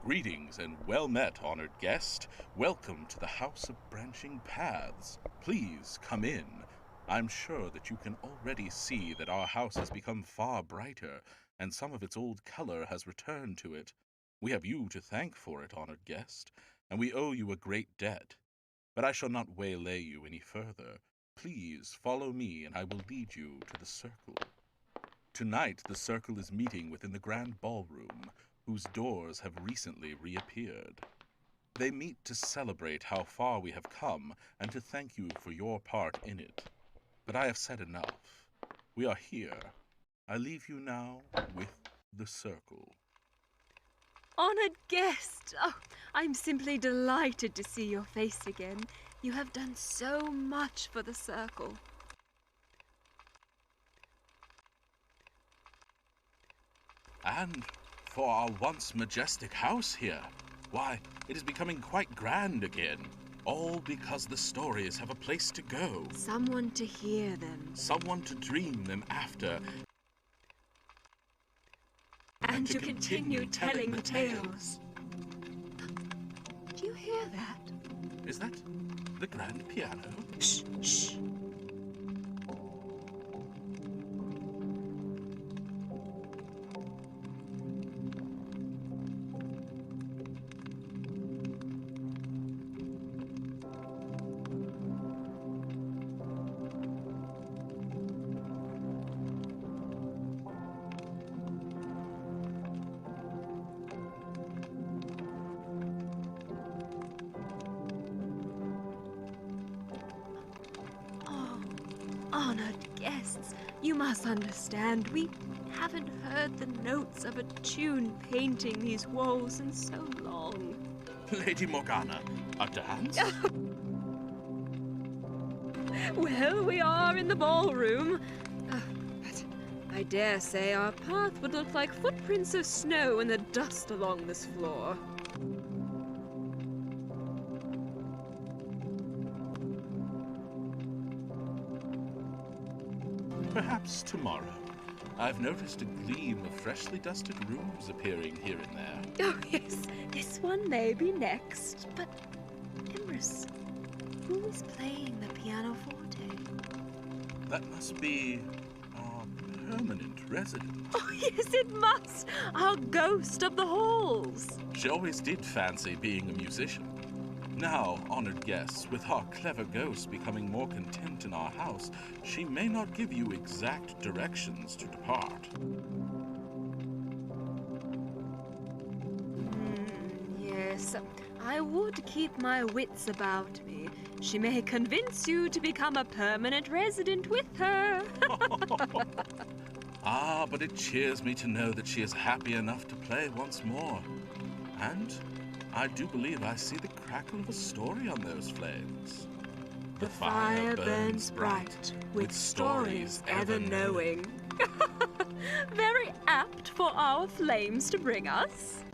Greetings and well met, honored guest. Welcome to the House of Branching Paths. Please come in. I'm sure that you can already see that our house has become far brighter, and some of its old color has returned to it. We have you to thank for it, honored guest, and we owe you a great debt. But I shall not waylay you any further. Please follow me, and I will lead you to the circle. Tonight, the circle is meeting within the grand ballroom, whose doors have recently reappeared. They meet to celebrate how far we have come and to thank you for your part in it. But I have said enough. We are here. I leave you now with the circle. Honored guest! Oh, I'm simply delighted to see your face again. You have done so much for the circle. And for our once majestic house here, why, it is becoming quite grand again. All because the stories have a place to go. Someone to hear them. Someone to dream them after. And to continue telling the tales. Do you hear that? Is that the grand piano? Shh, shh. Honored guests, you must understand, we haven't heard the notes of a tune painting these walls in so long. Lady Morgana, a dance? Well, we are in the ballroom. But I dare say our path would look like footprints of snow in the dust along this floor. Perhaps tomorrow. I've noticed a gleam of freshly dusted rooms appearing here and there. Oh, yes, this one may be next. But, Emrys, who is playing the pianoforte? That must be our permanent resident. Oh, yes, it must! Our ghost of the halls! She always did fancy being a musician. Now, honored guests, with our clever ghost becoming more content in our house, she may not give you exact directions to depart. Yes, I would keep my wits about me. She may convince you to become a permanent resident with her. Ah, but it cheers me to know that she is happy enough to play once more. And I do believe I see the crackle of a story on those flames. The fire burns bright, with stories ever knowing. Very apt for our flames to bring us.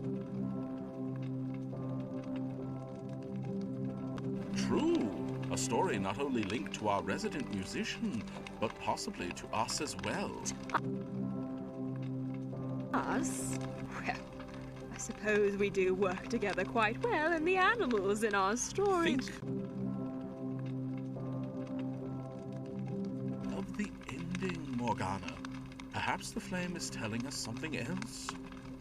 True. A story not only linked to our resident musician, but possibly to us as well. Us? Well, I suppose we do work together quite well in the animals in our story. Think of the ending, Morgana. Perhaps the flame is telling us something else.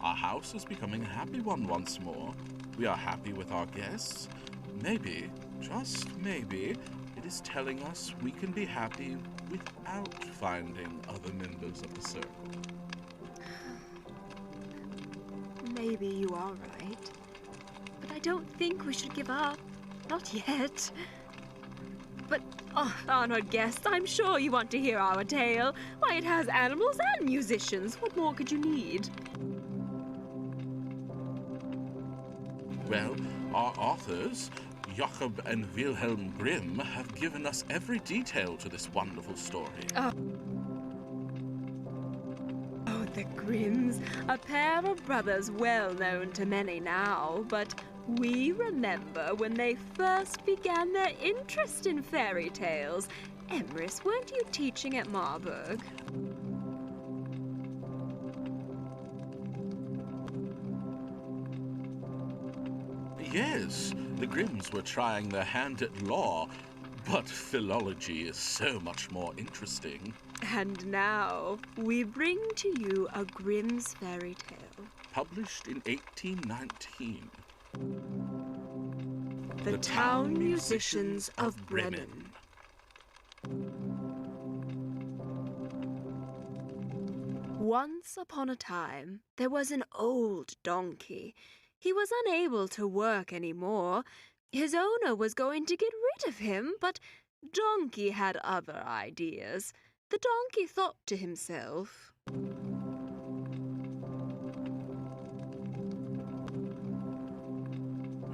Our house is becoming a happy one once more. We are happy with our guests. Maybe, just maybe, it is telling us we can be happy without finding other members of the circle. Maybe you are right. But I don't think we should give up. Not yet. But, honored guests, I'm sure you want to hear our tale. Why, it has animals and musicians. What more could you need? Well, our authors, Jakob and Wilhelm Grimm, have given us every detail to this wonderful story. Oh, the Grimms, a pair of brothers well known to many now, but we remember when they first began their interest in fairy tales. Emrys, weren't you teaching at Marburg? Yes, the Grimms were trying their hand at law, but philology is so much more interesting. And now, we bring to you a Grimm's fairy tale. Published in 1819. The Town Musicians of Bremen. Once upon a time, there was an old donkey. He was unable to work any more. His owner was going to get rid of him, but Donkey had other ideas. The donkey thought to himself,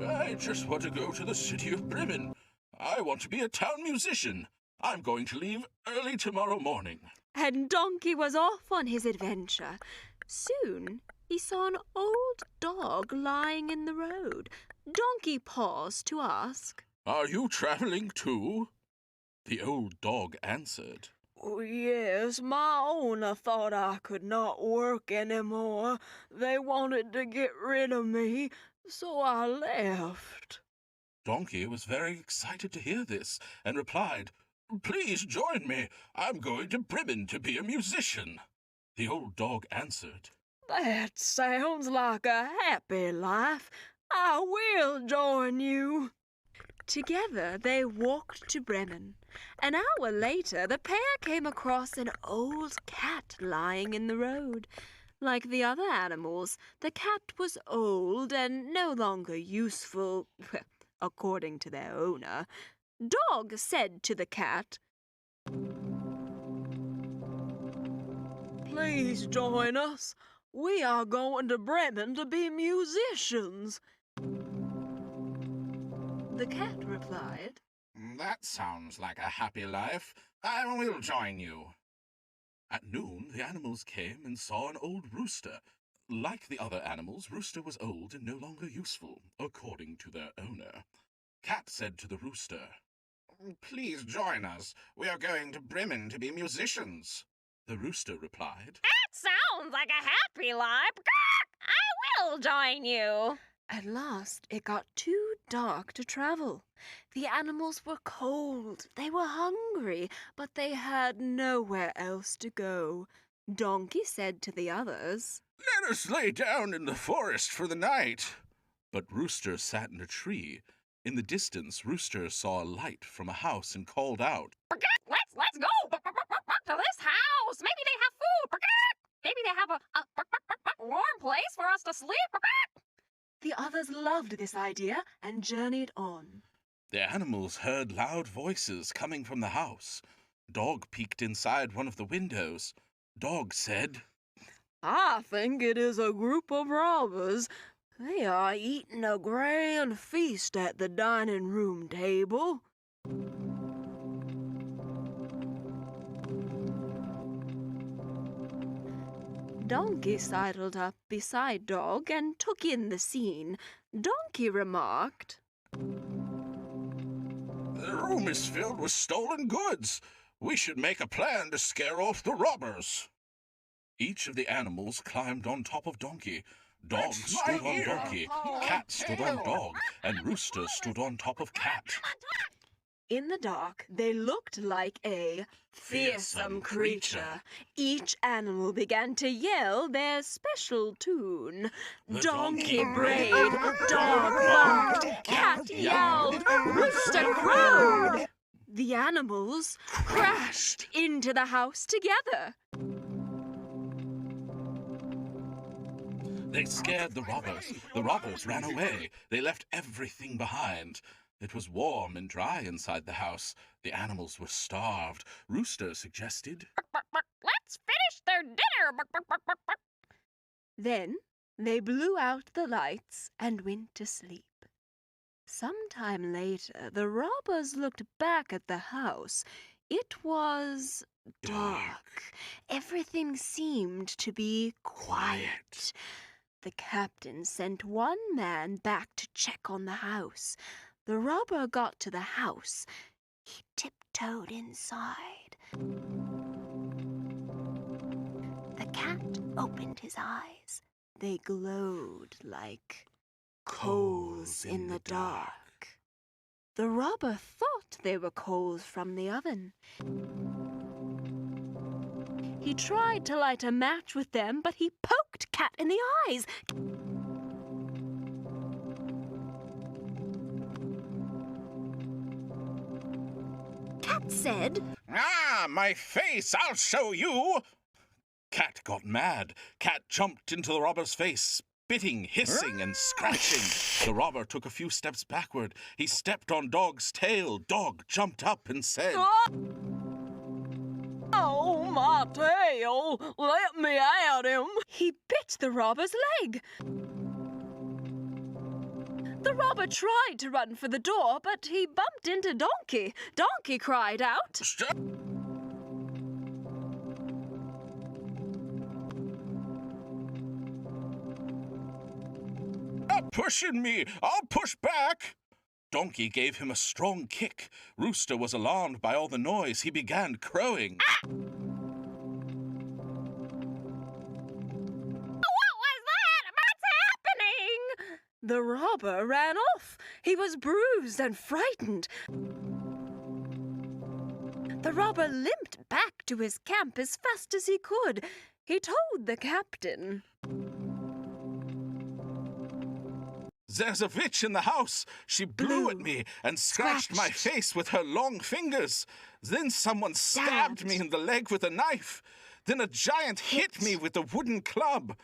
I just want to go to the city of Bremen. I want to be a town musician. I'm going to leave early tomorrow morning. And Donkey was off on his adventure. Soon, he saw an old dog lying in the road. Donkey paused to ask, Are you traveling too? The old dog answered, Oh, yes, my owner thought I could not work anymore. They wanted to get rid of me, so I left. Donkey was very excited to hear this and replied, Please join me. I'm going to Bremen to be a musician. The old dog answered, That sounds like a happy life. I will join you. Together they walked to Bremen. An hour later, the pair came across an old cat lying in the road. Like the other animals, the cat was old and no longer useful, according to their owner. Dog said to the cat, Please join us. We are going to Bremen to be musicians. The cat replied, That sounds like a happy life. I will join you. At noon, the animals came and saw an old rooster. Like the other animals, Rooster was old and no longer useful, according to their owner. Cat said to the rooster, Please join us. We are going to Bremen to be musicians. The rooster replied, That sounds like a happy life. I will join you. At last, it got too dark to travel. The animals were cold, they were hungry, but they had nowhere else to go. Donkey said to the others, Let us lay down in the forest for the night. But Rooster sat in a tree. In the distance, Rooster saw a light from a house and called out, Let's go to this house. Maybe they have food. Maybe they have a warm place for us to sleep. The others loved this idea and journeyed on. The animals heard loud voices coming from the house. Dog peeked inside one of the windows. Dog said, I think it is a group of robbers. They are eating a grand feast at the dining room table. Donkey sidled up beside Dog and took in the scene. Donkey remarked, The room is filled with stolen goods. We should make a plan to scare off the robbers. Each of the animals climbed on top of Donkey. Dog stood on Donkey, Cat stood on Dog, and Rooster stood on top of Cat. In the dark, they looked like a fearsome creature. Each animal began to yell their special tune. The Donkey donkey brayed, brayed, dog barked, cat yelled, rooster crowed. The animals crashed into the house together. They scared the robbers. The robbers ran away. They left everything behind. It was warm and dry inside the house. The animals were starved. Rooster suggested, Let's finish their dinner. Then they blew out the lights and went to sleep. Sometime later, the robbers looked back at the house. It was dark. Everything seemed to be quiet. The captain sent one man back to check on the house. The robber got to the house. He tiptoed inside. The cat opened his eyes. They glowed like coals in the dark. The robber thought they were coals from the oven. He tried to light a match with them, but he poked Cat in the eyes. Cat said, "Ah, my face! I'll show you!" Cat got mad. Cat jumped into the robber's face, spitting, hissing, and scratching. The robber took a few steps backward. He stepped on Dog's tail. Dog jumped up and said, Oh, my tail! Let me at him! He bit the robber's leg. The robber tried to run for the door, but he bumped into Donkey. Donkey cried out, "Stop!" "Stop pushing me! I'll push back!" Donkey gave him a strong kick. Rooster was alarmed by all the noise. He began crowing. What was that? What's happening? The robber ran off. He was bruised and frightened. The robber limped back to his camp as fast as he could. He told the captain, "There's a witch in the house. She blew at me and scratched my scratched. face with her long fingers. Then someone stabbed me in the leg with a knife. Then a giant hit me with a wooden club.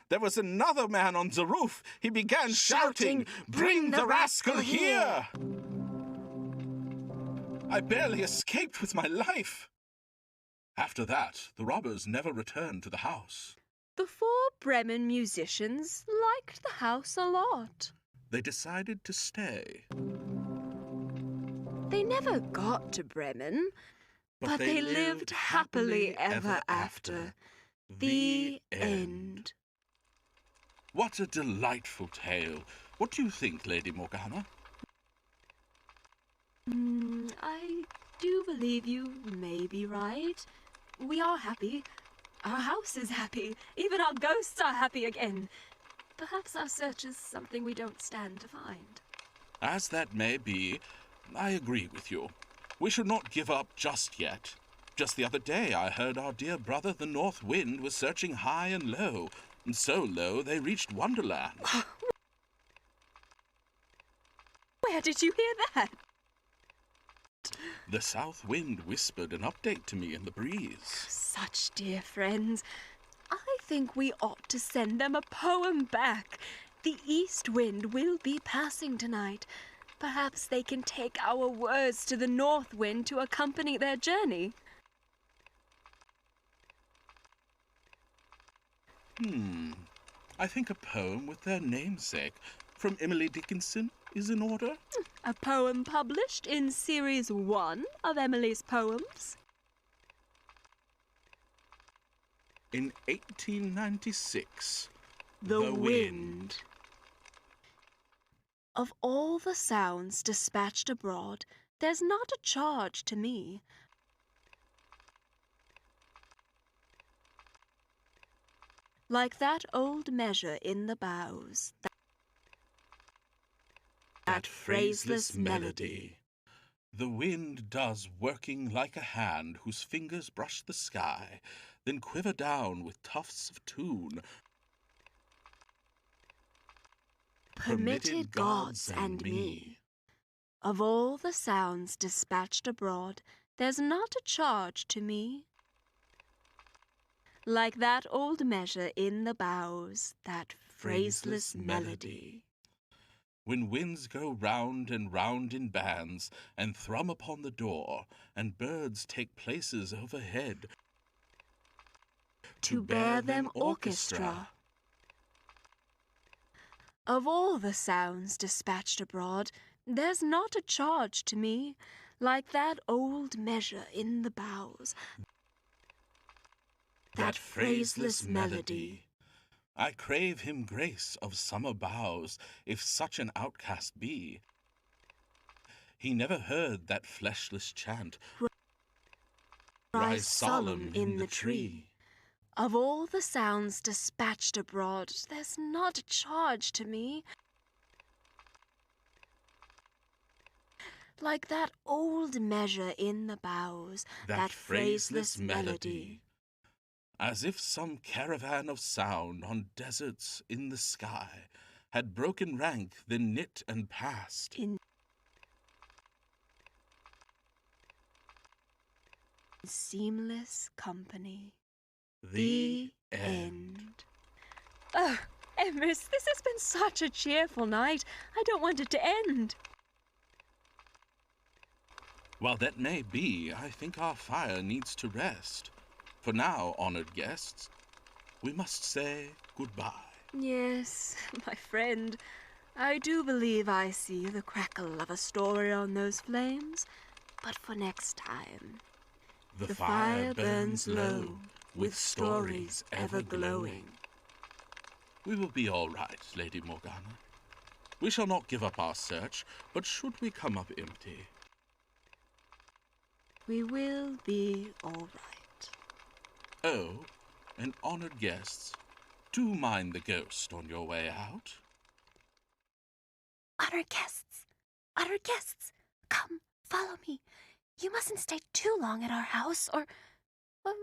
There was another man on the roof. He began shouting, 'Bring the rascal here!' I barely escaped with my life." After that, the robbers never returned to the house. The 4 Bremen musicians liked the house a lot. They decided to stay. They never got to Bremen, but they lived happily ever after. The end. What a delightful tale. What do you think, Lady Morgana? I do believe you may be right. We are happy. Our house is happy. Even our ghosts are happy again. Perhaps our search is something we don't stand to find. As that may be, I agree with you. We should not give up just yet. Just the other day, I heard our dear brother the North Wind was searching high and low, and so low they reached Wonderland. Where did you hear that? The South Wind whispered an update to me in the breeze. Such dear friends. I think we ought to send them a poem back. The East Wind will be passing tonight. Perhaps they can take our words to the North Wind to accompany their journey. I think a poem with their namesake from Emily Dickinson is in order. A poem published in Series 1 of Emily's Poems. In 1896, The Wind. Of all the sounds dispatched abroad, there's not a charge to me. Like that old measure in the boughs, that phraseless melody. The wind does working like a hand whose fingers brush the sky, then quiver down with tufts of tune. Permitted gods and me. Of all the sounds dispatched abroad, there's not a charge to me. Like that old measure in the boughs, that phraseless melody. When winds go round and round in bands, and thrum upon the door, and birds take places overhead, To bear them orchestra. Of all the sounds dispatched abroad, there's not a charge to me, like that old measure in the boughs, that phraseless melody. I crave him grace of summer boughs, if such an outcast be. He never heard that fleshless chant rise solemn in the tree. Of all the sounds dispatched abroad, there's not a charge to me, like that old measure in the boughs, that phraseless melody. As if some caravan of sound on deserts in the sky had broken rank, then knit and passed in seamless company. The end. Oh, Emrys, this has been such a cheerful night. I don't want it to end. While that may be, I think our fire needs to rest. For now, honored guests, we must say goodbye. Yes, my friend, I do believe I see the crackle of a story on those flames. But for next time, the fire burns low, with stories ever glowing. We will be all right, Lady Morgana. We shall not give up our search, but should we come up empty, we will be all right. Oh, and honored guests, do mind the ghost on your way out. Honored guests, come, follow me. You mustn't stay too long at our house, or, well,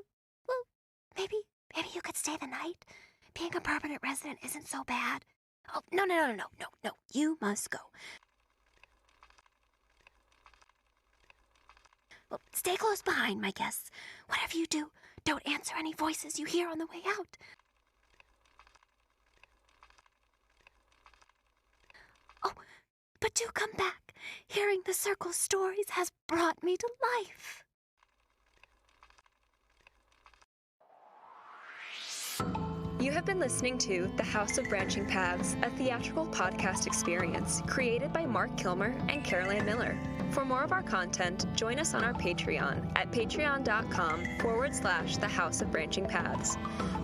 maybe you could stay the night. Being a permanent resident isn't so bad. Oh, no, you must go. Well, stay close behind, my guests. Whatever you do, don't answer any voices you hear on the way out. Oh, but do come back. Hearing the circle's stories has brought me to life. You have been listening to The House of Branching Paths, a theatrical podcast experience created by Mark Kilmer and Caroline Miller. For more of our content, join us on our Patreon at patreon.com/The House of Branching Paths.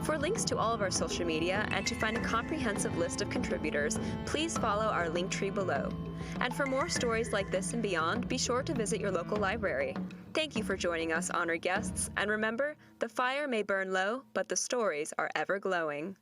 For links to all of our social media and to find a comprehensive list of contributors, please follow our Linktree below. And for more stories like this and beyond, be sure to visit your local library. Thank you for joining us, honored guests, and remember, the fire may burn low, but the stories are ever glowing.